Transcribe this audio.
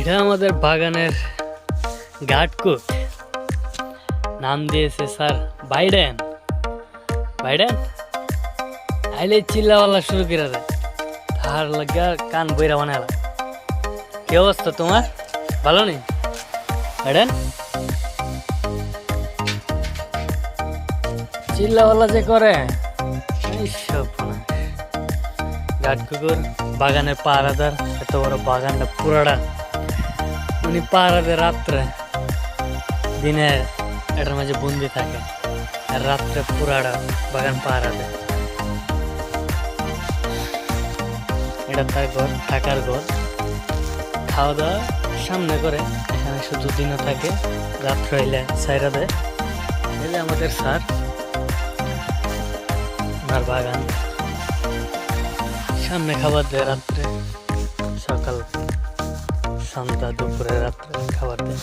এটা আমাদের বাগানের গার্ড কুক, নাম দিয়েছে স্যার বাইডেন। বাইডেন আইলে চিল্লাওয়ালা শুরু করে দেয়, তার লাগা কান বইরা বানালা। কি অবস্থা তোমার, ভালো নেই বাইডেন? চিল্লাওয়ালা যে করে এইসব গার্ড কুকুর বাগানের পাহারাদার। এত বড় বাগানটা পুরাটা উনি পাহারাদের রাত্রে, দিনে এটার মাঝে বন্দি থাকে আর রাত্রে পুরাটা বাগান পাহারা দেয়। এটা তার ঘর, থাকার ঘর, খাওয়া দাওয়া সামনে করে। এখানে শুধু দিনও থাকে, রাত্রে হইলে সাইরা দেয়। এই যে আমাদের স্যার, ওনার বাগান সামনে খাবার দেয় রাত্রে, সকাল সন্ধ্যা দুপুরে রাত্রে খাবার দেয়।